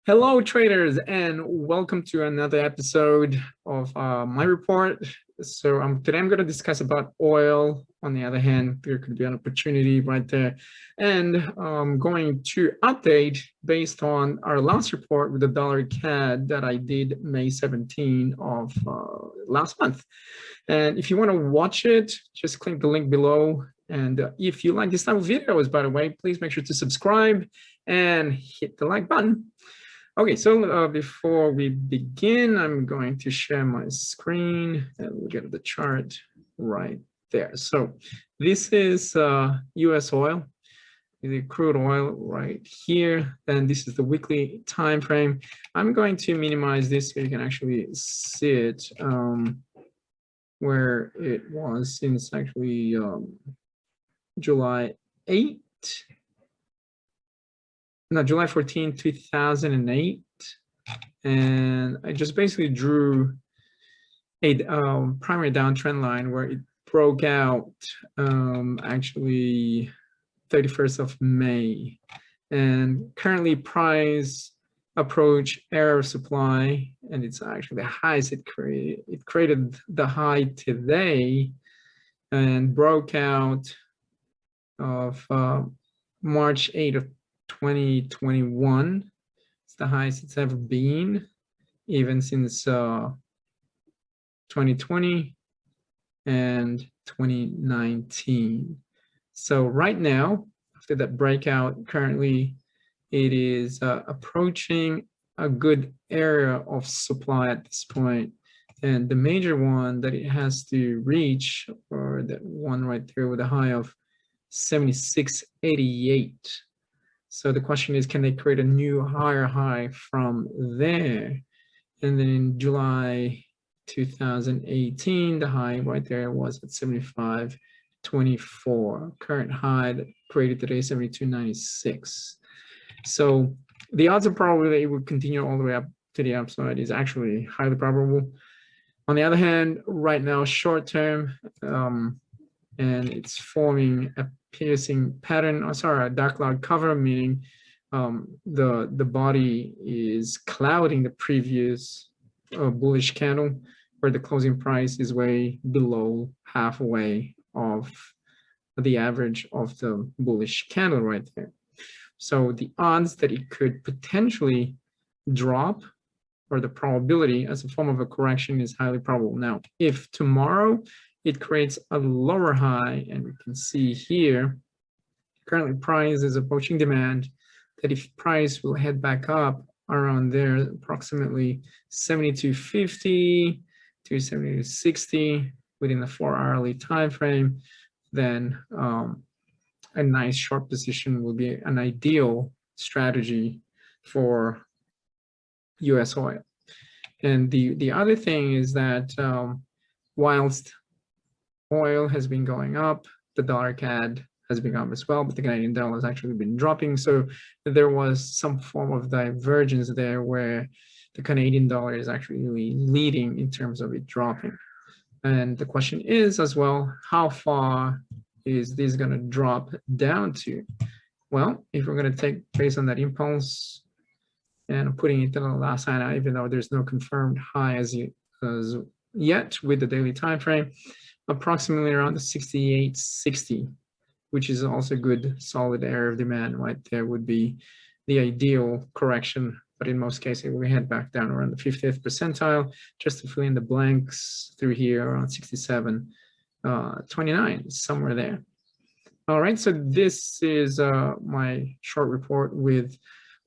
Hello, traders, and welcome to another episode of my report. So today I'm going to discuss about oil. On the other hand, there could be an opportunity right there. And I'm going to update based on our last report with the dollar CAD that I did May 17 of last month. And if you want to watch it, just click the link below. And if you like this type of videos, by the way, please make sure to subscribe and hit the like button. Okay, so before we begin, I'm going to share my screen and we'll get the chart right there. So this is US oil, the crude oil right here. And this is the weekly time frame. I'm going to minimize this so you can actually see it where it was since actually July 8th. No, July 14, 2008. And I just basically drew a primary downtrend line where it broke out actually 31st of May. And currently price approach error of supply, and it's actually the highest it created. It created the high today and broke out of March 8th of 2021. It's the highest it's ever been, even since 2020 and 2019. So right now, after that breakout, currently it is approaching a good area of supply at this point. And the major one that it has to reach, or that one right there with a high of 76.88. So the question is, can they create a new higher high from there? And then in July 2018, the high right there was at 75.24. Current high that created today, 72.96. So the odds are probably that it will continue all the way up to the upside is actually highly probable. On the other hand, right now, short term, and it's forming a piercing pattern, a dark cloud cover, meaning the body is clouding the previous bullish candle, where the closing price is way below halfway of the average of the bullish candle right there. So the odds that it could potentially drop, or the probability as a form of a correction, is highly probable. Now, if tomorrow it creates a lower high, and we can see here, currently price is approaching demand, that if price will head back up around there, approximately 72.50 to 72.60 within the 4-hourly time frame, then a nice short position will be an ideal strategy for US oil. And the other thing is that whilst oil has been going up, the dollar CAD has been up as well, but the Canadian dollar has actually been dropping. So there was some form of divergence there where the Canadian dollar is actually leading in terms of it dropping. And the question is as well, how far is this going to drop down to? Well, if we're going to take based on that impulse and putting it to the last high, even though there's no confirmed high as yet with the daily time frame, approximately around the 68.60, which is also a good solid area of demand right there, would be the ideal correction. But in most cases, we head back down around the 50th percentile just to fill in the blanks through here around 67.29, somewhere there. All right, so this is my short report with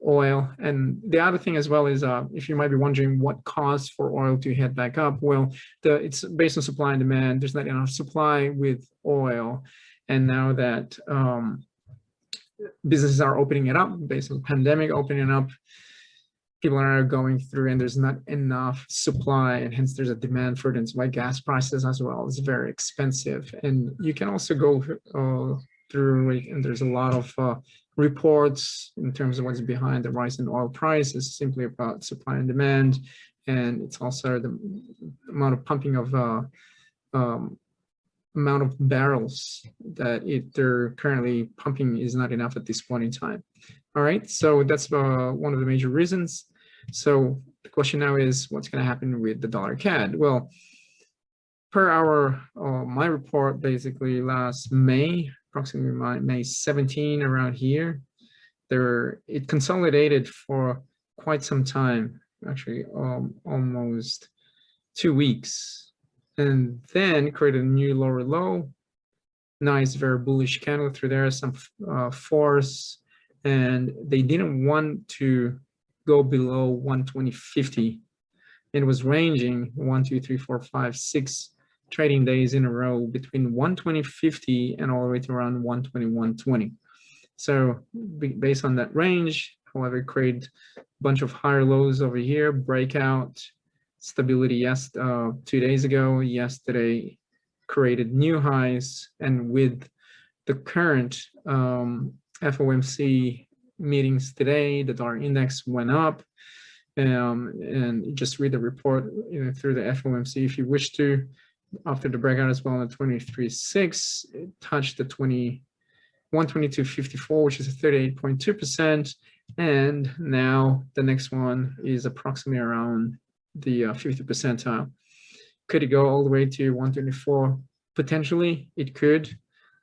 oil. And the other thing as well is, if you might be wondering what caused for oil to head back up, well, it's based on supply and demand. There's not enough supply with oil. And now that businesses are opening it up based on the pandemic opening up, people are going through and there's not enough supply, and hence there's a demand for it. And it's why gas prices as well is very expensive. And you can also go through, and there's a lot of reports in terms of what's behind the rise in oil price. Is simply about supply and demand, and it's also the amount of pumping of amount of barrels that they're currently pumping is not enough at this point in time. All right, so that's one of the major reasons. So the question now is, what's going to happen with the dollar CAD? Well, per our my report, basically last May, approximately May 17, around here, it consolidated for quite some time, actually almost 2 weeks, and then created a new lower low. Nice, very bullish candle through there, some force, and they didn't want to go below 120.50. It was ranging 1, 2, 3, 4, 5, 6 trading days in a row between 120.50 and all the way to around 121.20. So based on that range, however, create a bunch of higher lows over here, breakout, stability 2 days ago, yesterday created new highs, and with the current FOMC meetings today, the dollar index went up. And just read the report through the FOMC if you wish to. After the breakout as well on the 23.6, it touched the 122.54, which is a 38.2%. And now the next one is approximately around the 50th percentile. Could it go all the way to 124? Potentially, it could.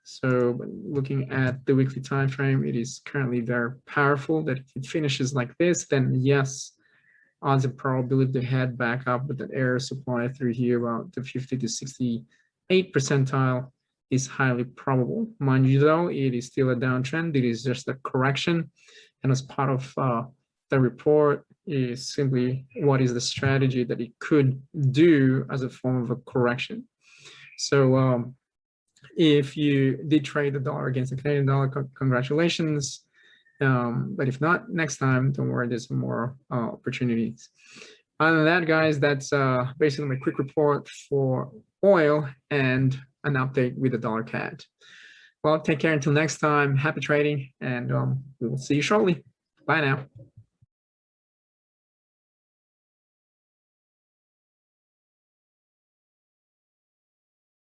So looking at the weekly time frame, it is currently very powerful that if it finishes like this, then yes, odds and probability to head back up with that air supply through here about the 50 to 68 percentile is highly probable. Mind you, though, it is still a downtrend. It is just a correction. And as part of the report is simply what is the strategy that it could do as a form of a correction. So if you did trade the dollar against the Canadian dollar, congratulations. But if not, next time, don't worry, there's more opportunities. Other than that, guys, that's basically my quick report for oil and an update with the dollar CAD. Well, take care until next time. Happy trading, and we will see you shortly. Bye now.